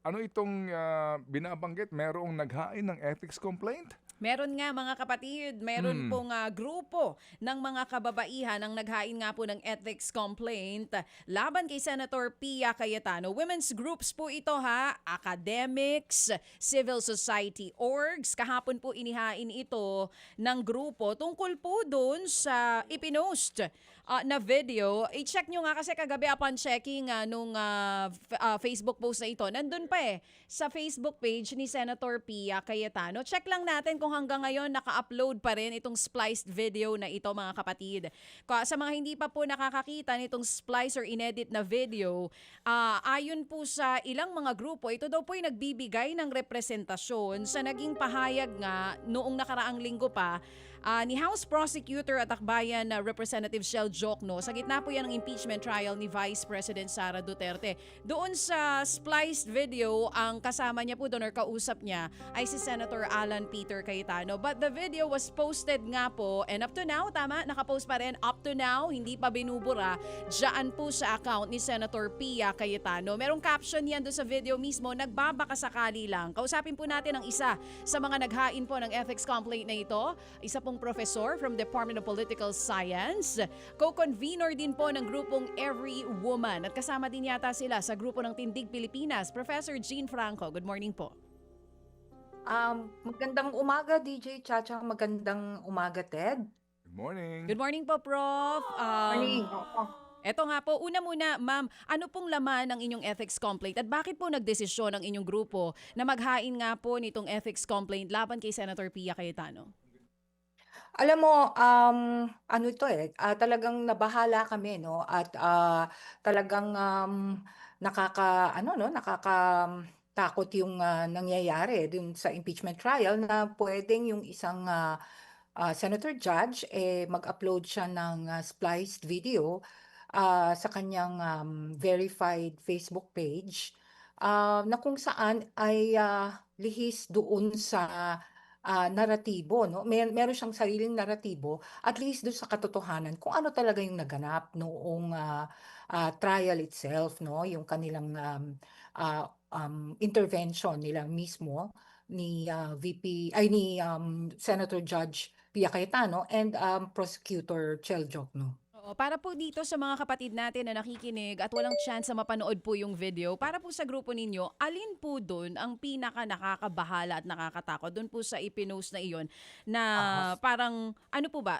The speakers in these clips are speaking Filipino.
Ano itong binabanggit? Merong naghain ng ethics complaint? Meron nga mga kapatid, meron Hmm. pong grupo ng mga kababaihan ang naghain nga po ng ethics complaint laban kay Senator Pia Cayetano. Women's groups po ito ha, academics, civil society orgs. Kahapon po inihain ito ng grupo tungkol po doon sa ipinost na video. I-check nyo nga kasi kagabi upon checking nung Facebook post na ito, nandun pa sa Facebook page ni Senator Pia Cayetano. Check lang natin kung hanggang ngayon naka-upload pa rin itong spliced video na ito mga kapatid. Sa mga hindi pa po nakakakita nitong splice or inedit na video, ayon po sa ilang mga grupo, ito daw po ay nagbibigay ng representasyon sa naging pahayag nga noong nakaraang linggo pa ni House Prosecutor at Akbayan na Representative Shell Jokno sa gitna po yan ng impeachment trial ni Vice President Sara Duterte. Doon sa spliced video, ang kasama niya po doon or kausap niya ay si Senator Alan Peter Cayetano. But the video was posted nga po and up to now, tama, nakapost pa rin, up to now, hindi pa binubura, dyan po sa account ni Senator Pia Cayetano. Merong caption yan doon sa video mismo, nagbabakasakali lang. Kausapin po natin ang isa sa mga naghain po ng ethics complaint na ito, isa pong professor from Department of Political Science, co-convener din po ng grupong Every Woman at kasama din yata sila sa grupo ng Tindig Pilipinas, Professor Jean Franco. Good morning po. Magandang umaga, DJ Chacha. Magandang umaga, Ted. Good morning. Good morning po, Prof. Morning. Eto nga po, una muna, ma'am, ano pong laman ng inyong ethics complaint at bakit po nagdesisyon ang inyong grupo na maghain nga po nitong ethics complaint laban kay Senator Pia Cayetano? Alam mo, ano ito talagang nabahala kami, no? At talagang nakakatakot yung nangyayari dun sa impeachment trial na pwedeng yung isang senator judge mag-upload siya ng spliced video sa kanyang verified Facebook page na kung saan ay lihis doon sa naratibo, no? Meron siyang sariling naratibo, at least doon sa katotohanan kung ano talaga yung naganap noong trial itself, no? Yung kanilang intervention nila mismo ni VP ay ni Senator Judge Pia Cayetano and Prosecutor Chel Jokno. Oo, para po dito sa mga kapatid natin na nakikinig at walang chance na mapanood po yung video, para po sa grupo ninyo, alin po doon ang pinaka nakakabahala at nakakatakot doon po sa ipinost na iyon na parang ano po ba,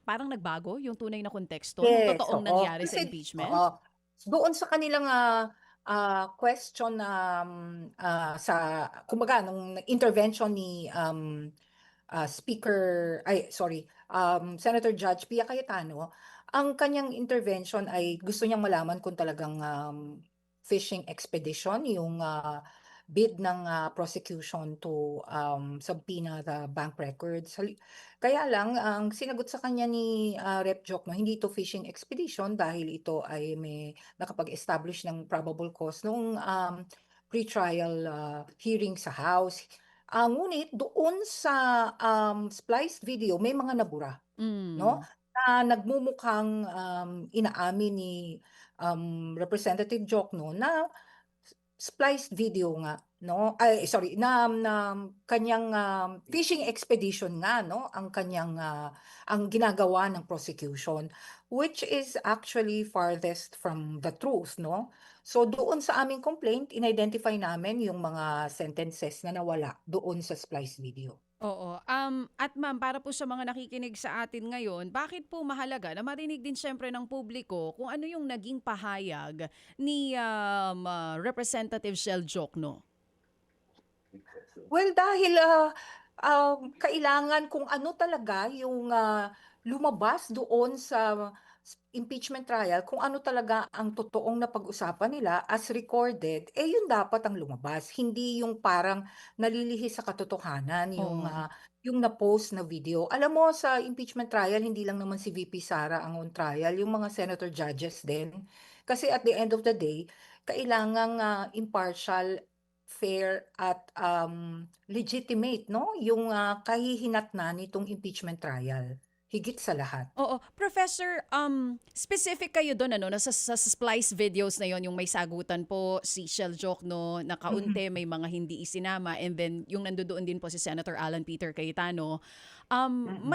parang nagbago yung tunay na konteksto ng Yes, totoong oo. nangyari sa Kasi, impeachment? oo. Doon sa kanilang question sa, kumbaga, nung intervention ni Speaker, ay, sorry, Senator Judge Pia Cayetano, ang kanyang intervention ay gusto niyang malaman kung talagang fishing expedition, yung bid ng prosecution to subpoena the bank records. Kaya lang, ang sinagot sa kanya ni Rep. Jokno, hindi ito fishing expedition dahil ito ay may nakapag-establish ng probable cause noong pre-trial hearing sa House. Ngunit doon sa spliced video, may mga nabura, no? Mm. Na nagmumukhang inaamin ni Representative Jokno na spliced video nga, no? Ay, sorry, na kanyang fishing expedition nga, no? Ang kanyang ang ginagawa ng prosecution, which is actually farthest from the truth, no? So doon sa aming complaint, in-identify namin yung mga sentences na nawala doon sa spliced video. Oo. At ma'am, para po sa mga nakikinig sa atin ngayon, bakit po mahalaga na marinig din siyempre ng publiko kung ano yung naging pahayag ni Representative Shell Jokno? Well, dahil kailangan kung ano talaga yung lumabas doon sa impeachment trial, kung ano talaga ang totoong napag-usapan nila as recorded, yun dapat ang lumabas. Hindi yung parang nalilihis sa katotohanan, Oo. yung na-post na video. Alam mo, sa impeachment trial, hindi lang naman si VP Sara ang on trial, yung mga senator judges din. Kasi at the end of the day, kailangang impartial, fair at legitimate, no, yung kahihinatnan nitong impeachment trial. higit sa lahat. Oo. Professor, specific kayo doon ano, sa splice videos na yon yung may sagutan po si Shell Jokno, na Mhm, kaunti may mga hindi isinama, and then yung nandoon din po si Senator Alan Peter Cayetano. mm.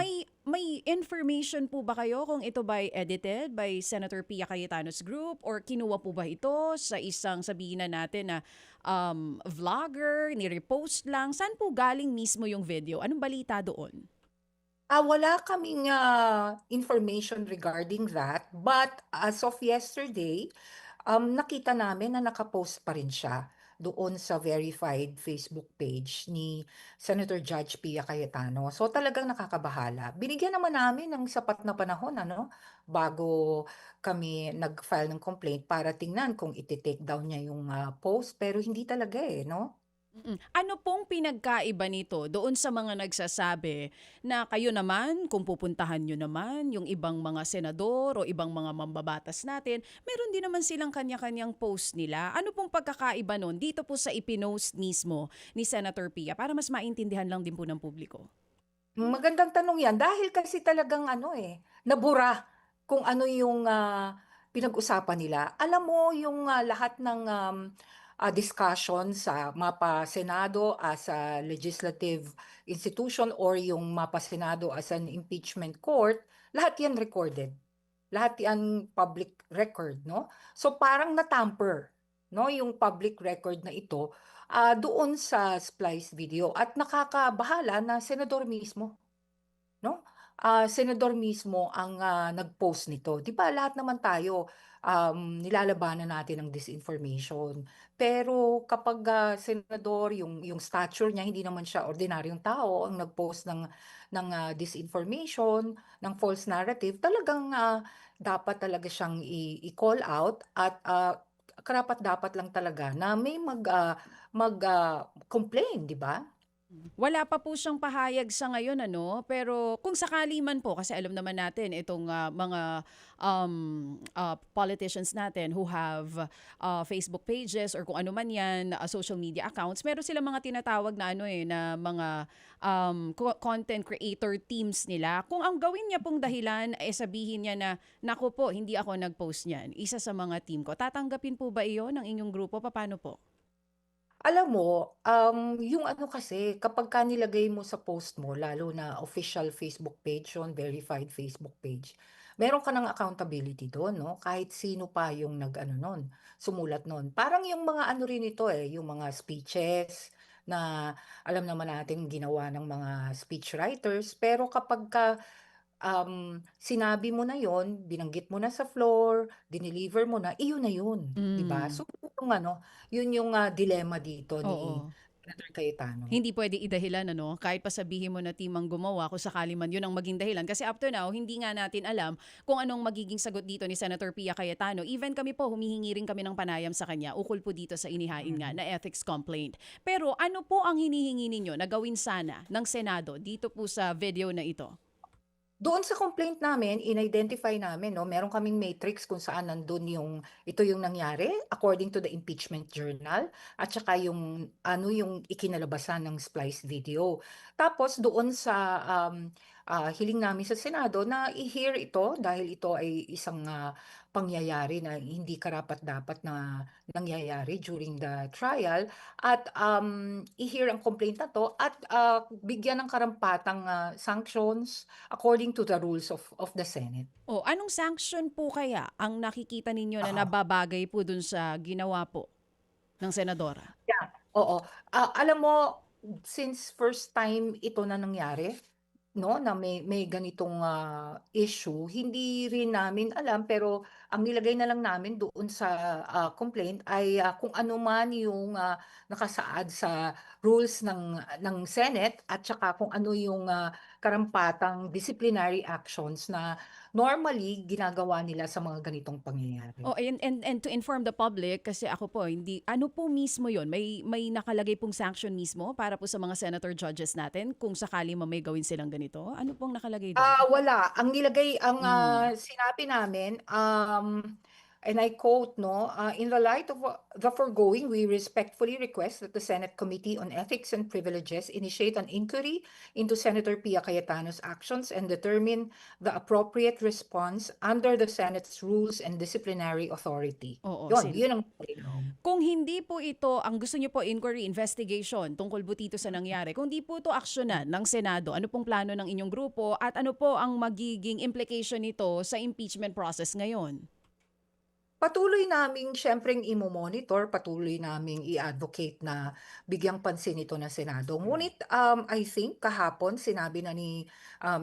May information po ba kayo kung ito ba edited by Senator Pia Cayetano's group, or kinuha po ba ito sa isang, sabihin na natin na vlogger, ni-repost lang? Saan po galing mismo yung video? Anong balita doon? Wala kaming information regarding that, but as of yesterday, nakita namin na nakapost pa rin siya doon sa verified Facebook page ni Senator Judge Pia Cayetano. So talagang nakakabahala. Binigyan naman namin ng sapat na panahon ano bago kami nag-file ng complaint para tingnan kung iti-take down niya yung post, pero hindi talaga eh, no? Ano pong pinagkaiba nito doon sa mga nagsasabi na kayo naman, kung pupuntahan nyo naman, yung ibang mga senador o ibang mga mambabatas natin, meron din naman silang kanya-kanyang post nila. Ano pong pagkakaiba nun dito po sa ipinost mismo ni Senator Pia, para mas maintindihan lang din po ng publiko? Magandang tanong 'yan dahil kasi talagang ano, nabura kung ano yung, pinag-usapan nila. Alam mo yung, lahat ng, discussion sa MAPA Senado as a legislative institution or yung MAPA Senado as an impeachment court, lahat 'yan recorded. Lahat 'yan public record 'no. So parang na-tamper 'no, yung public record na ito, doon sa splice video at nakakabahala na senador mismo 'no, senador mismo ang, nag-post nito. 'Di ba lahat naman tayo, nilalabanan natin ang disinformation. Pero kapag, senador yung stature niya hindi naman siya ordinaryong tao ang nag-post ng disinformation, ng false narrative, talagang, dapat talaga siyang i-call out at, karapat-dapat lang talaga na may complain, 'di ba? Wala pa po siyang pahayag sa ngayon ano, pero kung sakali man po, kasi alam naman natin itong mga politicians natin who have Facebook pages or kung ano man yan, social media accounts, meron silang mga tinatawag na ano na mga content creator teams nila. Kung ang gawin niya pong dahilan ay sabihin niya na, naku po, hindi ako nag-post niyan, isa sa mga team ko, tatanggapin po ba iyon ng inyong grupo? Paano po? Alam mo, yung ano kasi kapagka nilagay mo sa post mo lalo na official Facebook page yun, verified Facebook page, meron ka ng accountability dun 'no, kahit sino pa yung nag-ano nun, sumulat nun. Parang yung mga ano rin ito, yung mga speeches na alam naman natin ginawa ng mga speechwriters, pero kapagka sinabi mo na yon, binanggit mo na sa floor, dineliver mo na, iyon na yun, 'di ba? Mm, So yun yung ano, yun yung, dilemma dito ni oo. Senator Cayetano. Hindi puwede idahilan ano, kahit pa sabihin mo na team ang gumawa, kung sakali man 'yun ang maging dahilan. Kasi up to now, hindi nga natin alam kung anong magiging sagot dito ni Senator Pia Cayetano. Even kami po, humihingi rin kami ng panayam sa kanya ukol po dito sa inihain nga Mm. na ethics complaint. Pero ano po ang hinihingi ninyo na gawin sana ng Senado dito po sa video na ito? Doon sa complaint namin, in-identify namin 'no, meron kaming matrix kung saan nandun yung ito yung nangyari according to the impeachment journal at saka yung ano yung ikinalabasan ng splice video. Tapos doon sa, hiling namin sa Senado na i-hear ito dahil ito ay isang, pangyayari na hindi karapat-dapat na nangyayari during the trial at, i-hear ang complaint na 'to at, bigyan ng karampatang, sanctions according to the rules of the Senate. O anong sanction po kaya ang nakikita ninyo na Oo. nababagay po dun sa ginawa po ng senadora? Yeah, oo. Alam mo, since first time ito na nangyari, 'no, na may ganitong, issue, hindi rin namin alam pero ang nilagay na lang namin doon sa, complaint ay, kung ano man yung, nakasaad sa rules ng Senate at saka kung ano yung, karampatang disciplinary actions na normally ginagawa nila sa mga ganitong pangyayari. Oh, and to inform the public, kasi ako po hindi, ano po mismo 'yon? May nakalagay pong sanction mismo para po sa mga senator judges natin kung sakali man may gawin silang ganito? Ano pong nakalagay doon? Wala. Ang nilagay ang, Mhm. sinabi namin, and I quote, no, in the light of the foregoing, we respectfully request that the Senate Committee on Ethics and Privileges initiate an inquiry into Senator Pia Cayetano's actions and determine the appropriate response under the Senate's Rules and Disciplinary Authority. Oo, Yun ang kung hindi po ito, ang gusto niyo po inquiry, investigation tungkol po dito sa nangyari, kung di po ito aksyonan ng Senado, ano pong plano ng inyong grupo at ano po ang magiging implication nito sa impeachment process ngayon? Patuloy naming siyempreng imo-monitor, patuloy naming i-advocate na bigyang pansin ito ng Senado. Ngunit I think kahapon sinabi na ni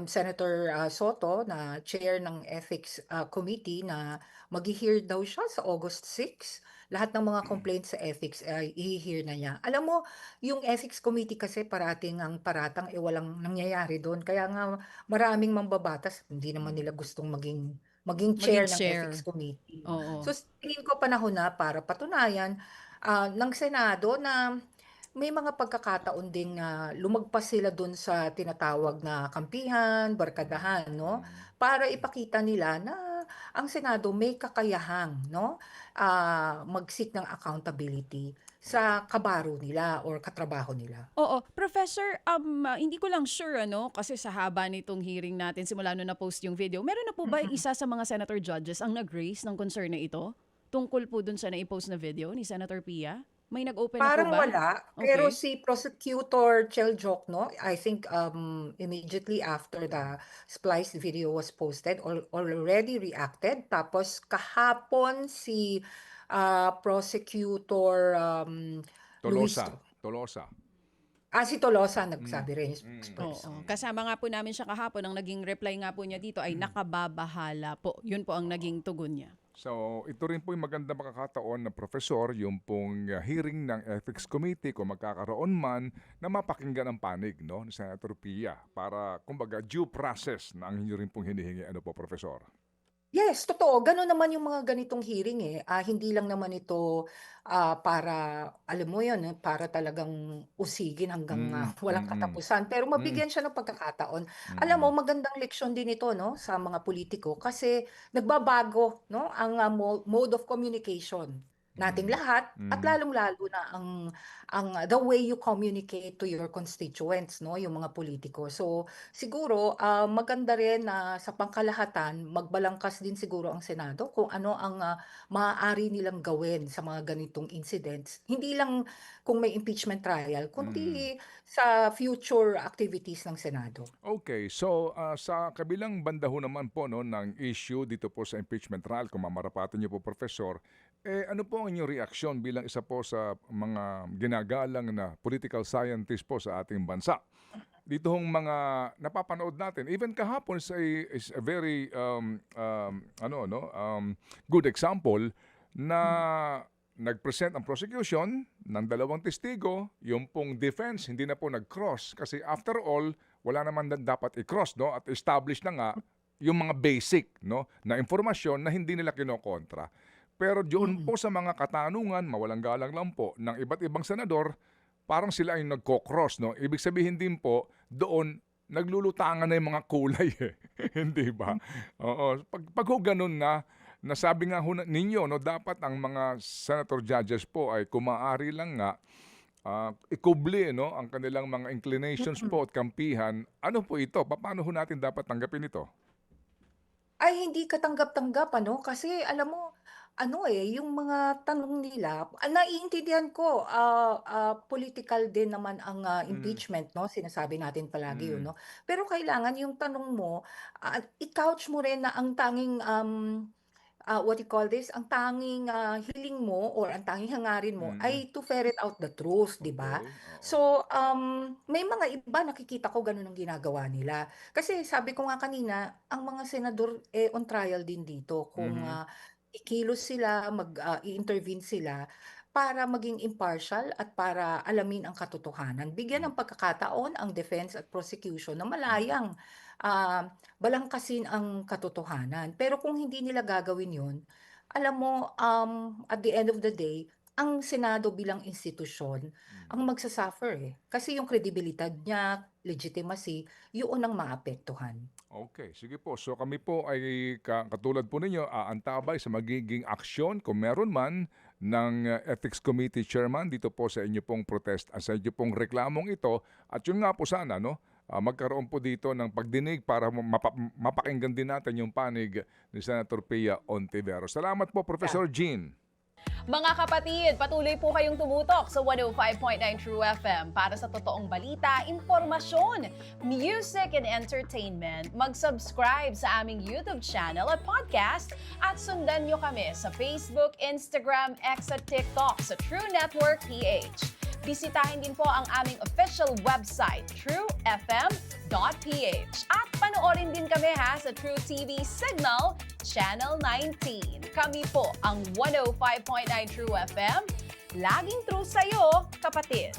Senator Soto na chair ng Ethics Committee na maghi-hear daw siya sa August 6. Lahat ng mga complaints sa ethics ay i-hear na niya. Alam mo, yung Ethics Committee kasi parating ang paratang walang nangyayari doon. Kaya nga maraming mambabatas, hindi naman nila gustong maging chair ng Chair. Ethics Committee. Oo. So, tingin ko panahon na para patunayan ng Senado na may mga pagkakataon ding lumagpas sila dun sa tinatawag na kampihan, barkadahan, no? Para ipakita nila na ang Senado may kakayahang, no? Mag-seek ng accountability sa kabaro nila or katrabaho nila. Oo, Professor, hindi ko lang sure ano kasi sa haba nitong hearing natin simula nung na-post yung video. Meron na po ba isa sa mga senator judges ang nag-raise ng concern na ito tungkol po dun sa na-post na video ni Senator Pia? May nag-open na po Parang ba? wala, pero Okay. si Prosecutor Chel Jokno, I think immediately after the spliced video was posted, already reacted. Tapos kahapon si Prosecutor Luis, Tolosa. si Tolosa Mm. nagsabi rin, yung spokesperson. Oo. Kasama nga po namin siya kahapon. Ang naging reply nga po niya dito ay nakababahala po. Yun po ang naging tugon niya. So, ito rin po yung maganda makakataon na profesor, yung pong hearing ng Ethics Committee, kung magkakaroon man, na mapakinggan ang panig, no, ni Senator Pia para, kumbaga, due process na ang inyo rin pong hinihingi. Ano po, profesor? Yes, totoo. Gano'n naman yung mga ganitong hearing eh. Hindi lang naman ito para, alam mo yun, para talagang usigin hanggang Mm, walang mm, katapusan. Pero mm, mabigyan siya ng pagkakataon. Alam mo, mm, magandang leksyon din ito, no, sa mga politiko kasi nagbabago, no, ang mode of communication nating mm, lahat at mm. lalong-lalo na the way you communicate to your constituents, no, yung mga politiko. So, siguro, maganda rin na sa pangkalahatan, magbalangkas din siguro ang Senado kung ano ang maaari nilang gawin sa mga ganitong incidents. Hindi lang kung may impeachment trial, kundi sa future activities ng Senado. Okay, so sa kabilang banda ho naman po no, ng issue dito po sa impeachment trial, kung mamarapatin niyo po, Professor, ano po ang inyong reaksyon bilang isa po sa mga ginagalang na political scientist po sa ating bansa? Dito hong mga napapanood natin, even kahapon is a very good example na nag-present ang prosecution ng dalawang testigo, yung pong defense hindi na po nag-cross kasi after all, wala naman dapat i-cross, no, at establish na nga yung mga basic, no, na impormasyon na hindi nila kinokontra. Pero doon po sa mga katanungan, mawalang galang lang po, ng iba't ibang senador, parang sila ay nagko-cross, no? Ibig sabihin din po, doon, naglulutangan na yung mga kulay, eh. Hindi ba? Oo. Pag ho ganun na, nasabi nga ho ninyo, no, dapat ang mga senator judges po ay kumaari lang nga, ikubli, no, ang kanilang mga inclinations po at kampihan. Ano po ito? Paano ho natin dapat tanggapin ito? Ay hindi katanggap-tanggap ano, kasi alam mo, ano yung mga tanong nila, naiintindihan ko, political din naman ang Mm, impeachment 'no, sinasabi natin palagi yun mm, 'no. Pero kailangan yung tanong mo, i-couch mo rin na ang tanging, what you call this, ang tanging hiling mo or ang tanging hangarin mo mm. ay to ferret out the truth, 'di ba? Okay, oo. So, may mga iba nakikita ko gano'n ang ginagawa nila. Kasi sabi ko nga kanina, ang mga senador, on trial din dito kung, Mhm, kikilos sila, i-intervene sila para maging impartial at para alamin ang katotohanan. Bigyan mm, ng pagkakataon ang defense at prosecution na mm, malayang, ah, balangkasin ang katotohanan. Pero kung hindi nila gagawin 'yun, alam mo, at the end of the day, ang Senado bilang institusyon ang magsasuffer eh. Kasi yung kredibilidad niya, legitimacy, yun ang maapektuhan. Okay, sige po. So kami po ay katulad po ninyo, aantabay sa magiging aksyon kung meron man ng Ethics Committee Chairman dito po sa inyo pong protest, sa inyo pong reklamong ito. At yun nga po sana, no? Magkaroon po dito ng pagdinig para mapakinggan din natin yung panig ni Senator Pia Ontiveros. Salamat po, Professor Jean. Mga kapatid, patuloy po kayong tumutok sa 105.9 True FM para sa totoong balita, impormasyon, music and entertainment. Mag-subscribe sa aming YouTube channel at podcast at sundan nyo kami sa Facebook, Instagram, X at TikTok sa True Network PH. Bisitahin din po ang aming official website, truefm.ph. At panoorin din kami sa True TV Signal, Channel 19. Kami po ang 105.9 True FM. Laging true sa'yo, kapatid.